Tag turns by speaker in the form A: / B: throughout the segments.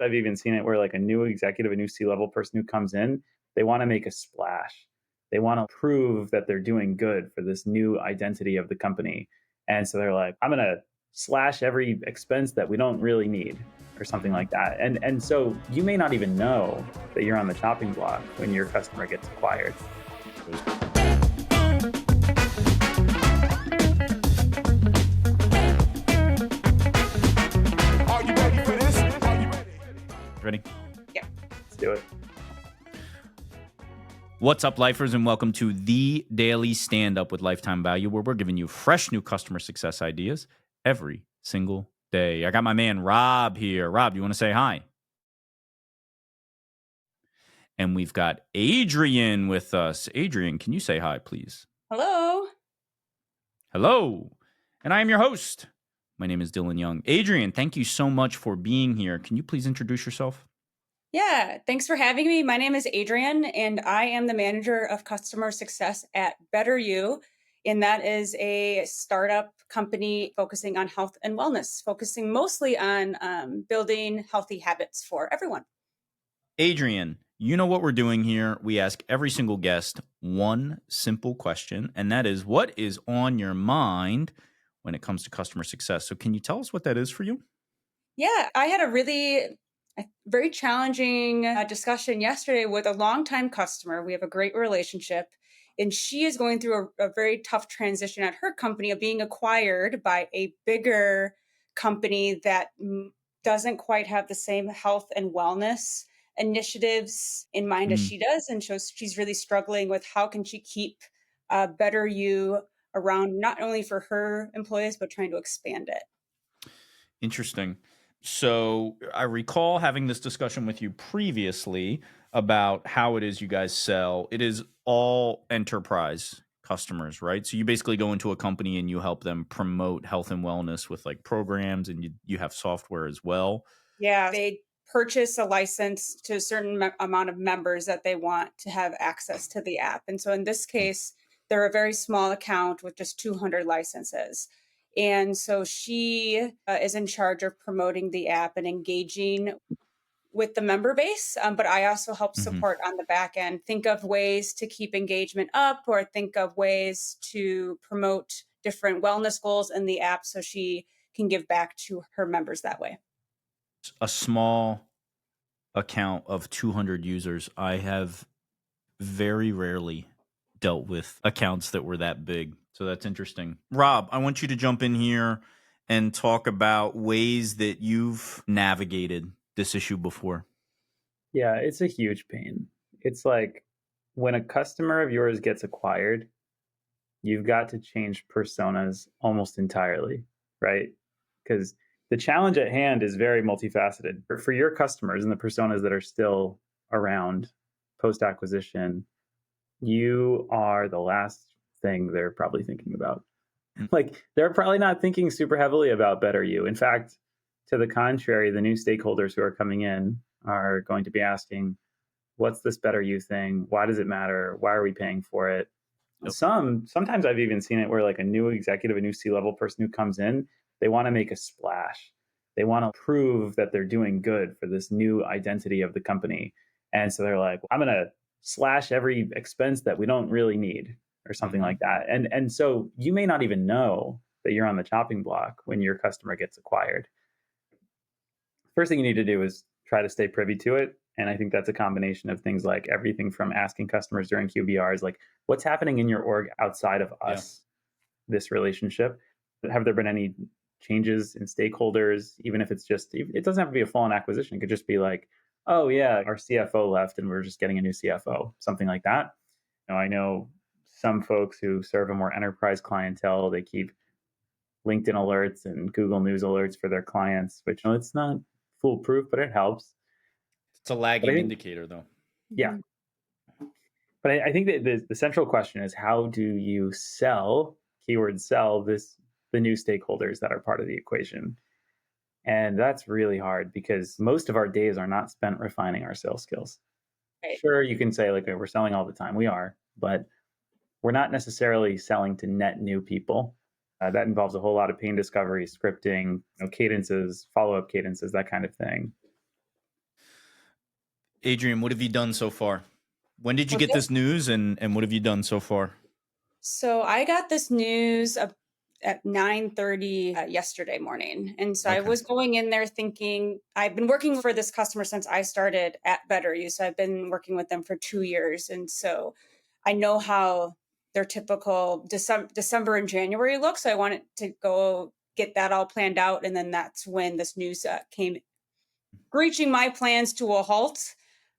A: I've even seen it where like a new executive, a new C-level person who comes in, they want to make a splash. They want to prove that they're doing good for this new identity of the company. And so they're like, I'm going to slash every expense that we don't really need or something like that. And so you may not even know that you're on the chopping block when your customer gets acquired.
B: Are you ready for this? Are you ready?
C: Ready?
D: Yeah.
A: Let's do it.
C: What's up, lifers, and welcome to the Daily Standup with Lifetime Value, where we're giving you fresh new customer success ideas every single day. I got my man Rob here. Rob, you want to say hi? And we've got Adrian with us. Adrian, can you say hi, please?
D: Hello.
C: Hello. And I am your host. My name is Dylan Young. Adrian, thank you so much for being here. Can you please introduce yourself?
D: Yeah, thanks for having me. My name is Adrian, and I am the manager of customer success at Better You. And that is a startup company focusing on health and wellness, focusing mostly on building healthy habits for everyone.
C: Adrian, you know what we're doing here. We ask every single guest one simple question, and that is, what is on your mind when it comes to customer success? So can you tell us what that is for you?
D: Yeah, I had a very challenging discussion yesterday with a longtime customer. We have a great relationship, and she is going through a very tough transition at her company of being acquired by a bigger company that doesn't quite have the same health and wellness initiatives in mind as she does. And so she's really struggling with how can she keep Better You around, not only for her employees, but trying to expand it.
C: Interesting. So I recall having this discussion with you previously about how it is you guys sell. It is all enterprise customers, right? So you basically go into a company and you help them promote health and wellness with like programs, and you have software as well.
D: Yeah, they purchase a license to a certain amount of members that they want to have access to the app. And so in this case, they're a very small account with just 200 licenses. And so she is in charge of promoting the app and engaging with the member base. But I also help support on the back end, think of ways to keep engagement up or think of ways to promote different wellness goals in the app so she can give back to her members that way.
C: A small account of 200 users. I have very rarely dealt with accounts that were that big. So that's interesting. Rob, I want you to jump in here and talk about ways that you've navigated this issue before.
A: Yeah, it's a huge pain. It's like when a customer of yours gets acquired, you've got to change personas almost entirely, right? Because the challenge at hand is very multifaceted. For your customers and the personas that are still around post-acquisition, you are the last thing they're probably thinking about. Like, they're probably not thinking super heavily about Better You. In fact, to the contrary, the new stakeholders who are coming in are going to be asking, what's this Better You thing? Why does it matter? Why are we paying for it?
C: Yep.
A: Sometimes I've even seen it where like a new executive, a new C-level person who comes in, they want to make a splash. They want to prove that they're doing good for this new identity of the company. And so they're like, I'm going to slash every expense that we don't really need or something like that. And so you may not even know that you're on the chopping block when your customer gets acquired. First thing you need to do is try to stay privy to it. And I think that's a combination of things like everything from asking customers during QBRs, like what's happening in your org outside of us, this relationship? Have there been any changes in stakeholders, even if it's just, it doesn't have to be a full-on acquisition. It could just be like, oh yeah, our CFO left and we're just getting a new CFO, something like that. I know some folks who serve a more enterprise clientele, they keep LinkedIn alerts and Google News alerts for their clients, which it's not foolproof, but it helps.
C: It's a lagging indicator, though.
A: Yeah. But I think that the central question is, how do you sell, keyword sell, the new stakeholders that are part of the equation? And that's really hard because most of our days are not spent refining our sales skills. Right. Sure, you can say like we're selling all the time. We are, but we're not necessarily selling to net new people. That involves a whole lot of pain discovery, scripting, cadences, follow-up cadences, that kind of thing.
C: Adrian, what have you done so far? When did you
D: Well,
C: get this news, and what have you done so far?
D: So I got this news at 9:30 yesterday morning. And so I
C: Okay.
D: was going in there thinking I've been working for this customer since I started at Better You. So I've been working with them for 2 years. And so I know how their typical December and January looks. So I wanted to go get that all planned out. And then that's when this news came reaching my plans to a halt.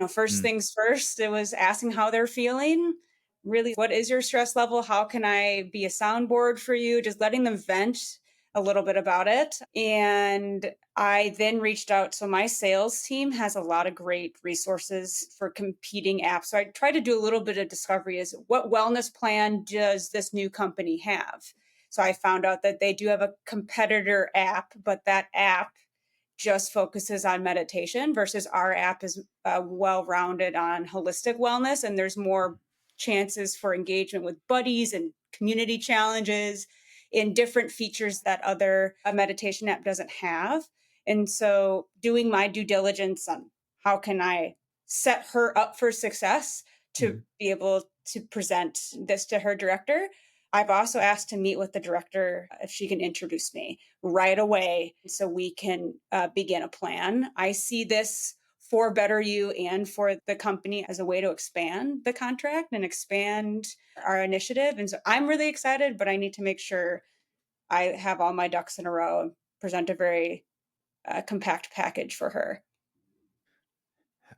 D: First
C: Mm.
D: things first, it was asking how they're feeling. Really, what is your stress level? How can I be a soundboard for you? Just letting them vent a little bit about it. And I then reached out. So my sales team has a lot of great resources for competing apps. So I try to do a little bit of discovery is what wellness plan does this new company have? So I found out that they do have a competitor app, but that app just focuses on meditation versus our app is well rounded on holistic wellness. And there's more chances for engagement with buddies and community challenges in different features that other meditation app doesn't have. And so doing my due diligence on how can I set her up for success to be able to present this to her director. I've also asked to meet with the director if she can introduce me right away so we can begin a plan. I see this for Better You and for the company as a way to expand the contract and expand our initiative. And so I'm really excited, but I need to make sure I have all my ducks in a row and present a very compact package for her.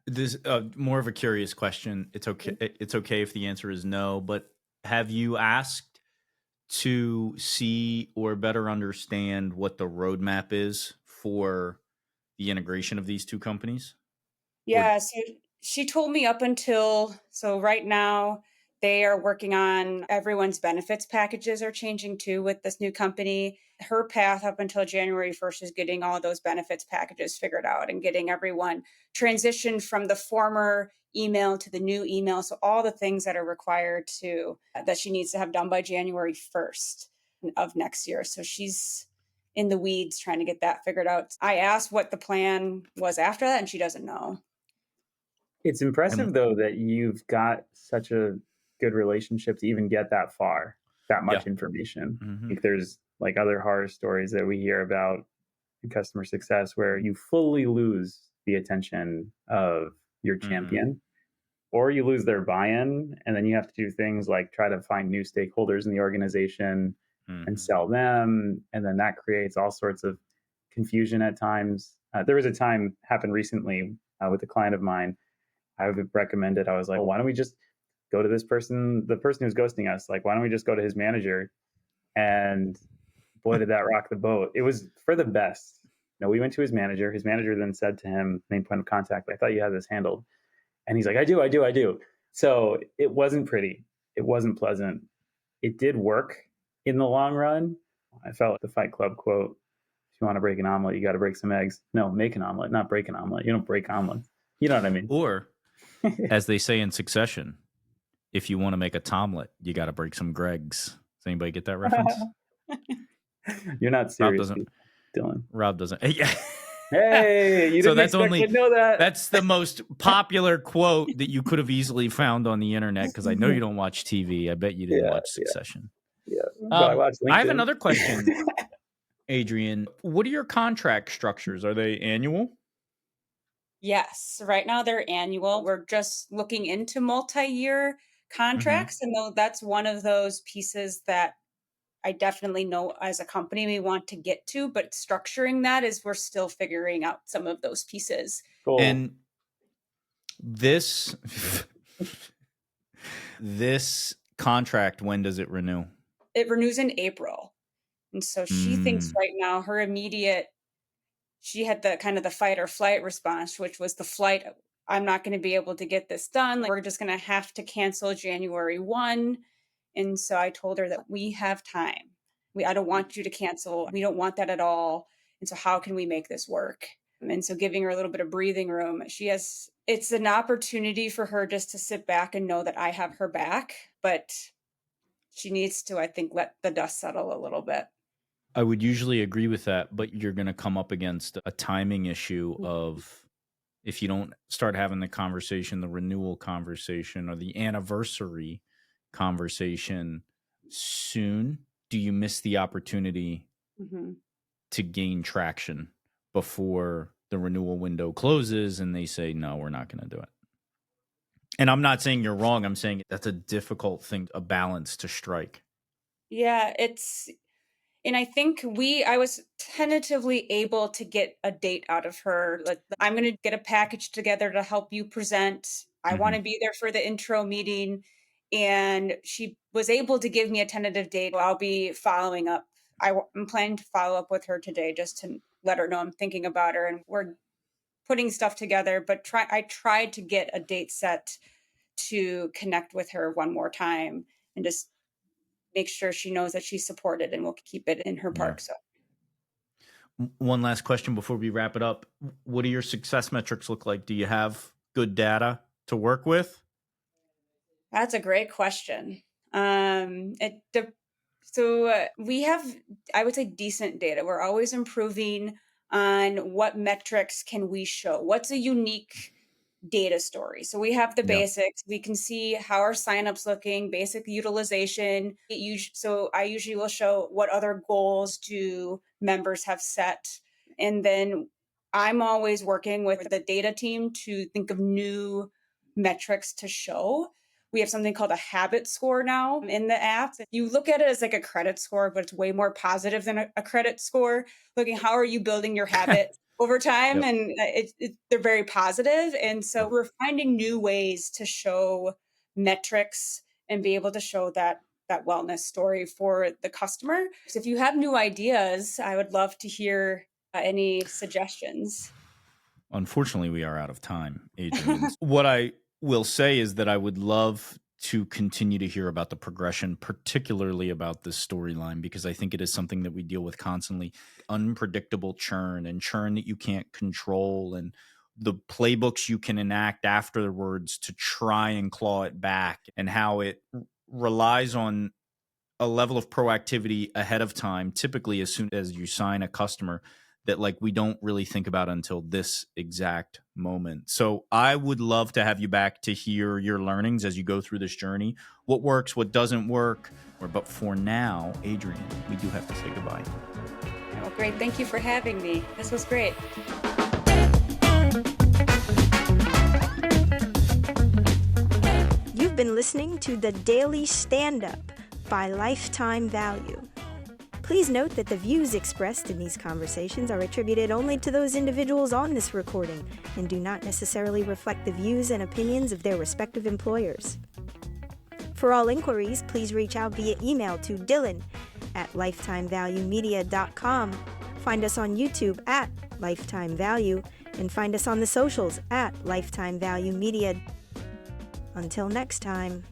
C: This more of a curious question. It's okay. It's okay if the answer is no, but have you asked to see or better understand what the roadmap is for the integration of these two companies? Or
D: Yeah, so she told me up until so right now they are working on everyone's benefits packages are changing too with this new company. Her path up until January 1st is getting all those benefits packages figured out and getting everyone transitioned from the former email to the new email. So all the things that are required to that she needs to have done by January 1st of next year. So she's in the weeds trying to get that figured out. I asked what the plan was after that and she doesn't know.
A: It's
C: and
A: impressive though that you've got such a good relationship to even get that far, that
C: yeah.
A: much information.
C: hmm
A: Like there's like other horror stories that we hear about in customer success where you fully lose the attention of your
C: hmm
A: champion or you lose their buy-in and then you have to do things like try to find new stakeholders in the organization and
C: hmm
A: sell them, and then that creates all sorts of confusion at times. There was a time happened recently with a client of mine. I would recommend it. I was like, well, why don't we just go to this person, the person who's ghosting us? Like, why don't we just go to his manager? And boy, did that rock the boat. It was for the best. No, we went to his manager. His manager then said to him, main point of contact, I thought you had this handled. And he's like, I do, I do, I do. So it wasn't pretty. It wasn't pleasant. It did work in the long run. I felt like the Fight Club quote, if you want to break an omelet, you got to break some eggs. No, make an omelet, not break an omelet. You don't break omelets. You know what I mean?
C: Or, as they say in Succession, if you want to make a tomlet, you got to break some Gregs. Does anybody get that reference?
A: You're not
C: Rob
A: serious,
C: doesn't.
A: Dylan.
C: Rob doesn't. Yeah.
A: Hey, you
C: So
A: didn't
C: that's
A: expect
C: only
A: to know that.
C: that's the most popular quote that you could have easily found on the internet because I know you don't watch TV. I bet you didn't
A: Yeah,
C: watch Succession.
A: yeah. But I watched
C: I have
A: LinkedIn.
C: another question, Adrian. What are your contract structures? Are they annual?
D: Yes, right now they're annual. We're just looking into multi-year
C: hmm
D: contracts, and though that's one of those pieces that I definitely know as a company we want to get to, but structuring that is we're still figuring out some of those pieces.
A: Cool.
C: And this this contract, when does it renew?
D: It renews in April. And so she thinks
C: Mm,
D: right now her immediate she had the kind of the fight or flight response, which was the flight. I'm not going to be able to get this done. Like, we're just going to have to cancel January 1. And so I told her that we have time. I don't want you to cancel. We don't want that at all. And so how can we make this work? And so giving her a little bit of breathing room. It's an opportunity for her just to sit back and know that I have her back, but she needs to, I think, let the dust settle a little bit.
C: I would usually agree with that, but you're going to come up against a timing issue of if you don't start having the conversation, the renewal conversation or the anniversary conversation soon, do you miss the opportunity
D: Mhm.
C: to gain traction before the renewal window closes and they say, no, we're not going to do it? And I'm not saying you're wrong. I'm saying that's a difficult thing, a balance to strike.
D: Yeah, and I think I was tentatively able to get a date out of her. Like, I'm going to get a package together to help you present. I want
C: Mhm.
D: to be there for the intro meeting. And she was able to give me a tentative date. I'll be following up. I'm planning to follow up with her today just to let her know I'm thinking about her, and we're putting stuff together. But I tried to get a date set to connect with her one more time and just make sure she knows that she's supported, and we'll keep it in her
C: Yeah.
D: park. So
C: One last question before we wrap it up. What do your success metrics look like? Do you have good data to work with?
D: that's a great question. We have, I would say, decent data. We're always improving on what metrics can we show. What's a unique data story? So we have the
C: Yeah.
D: basics. We can see how our signups looking, basic utilization. So I usually will show what other goals do members have set, and then I'm always working with the data team to think of new metrics to show. We have something called a habit score now in the app. You look at it as like a credit score, but it's way more positive than a credit score. Looking, how are you building your habit over time?
C: Yep.
D: And they're very positive. And so we're finding new ways to show metrics and be able to show that wellness story for the customer. So if you have new ideas, I would love to hear any suggestions.
C: Unfortunately, we are out of time, Adrian. What I will say is that I would love to continue to hear about the progression, particularly about this storyline, because I think it is something that we deal with constantly. Unpredictable churn and churn that you can't control, and the playbooks you can enact afterwards to try and claw it back, and how it relies on a level of proactivity ahead of time, typically as soon as you sign a customer, that like we don't really think about until this exact moment. So I would love to have you back to hear your learnings as you go through this journey, what works, what doesn't work. But for now, Adrian, we do have to say goodbye.
D: Oh, great. Thank you for having me. This was great.
E: You've been listening to the Daily Standup by Lifetime Value. Please note that the views expressed in these conversations are attributed only to those individuals on this recording and do not necessarily reflect the views and opinions of their respective employers. For all inquiries, please reach out via email to dylan@lifetimevaluemedia.com. Find us on YouTube at Lifetime Value and find us on the socials at Lifetime Value Media. Until next time.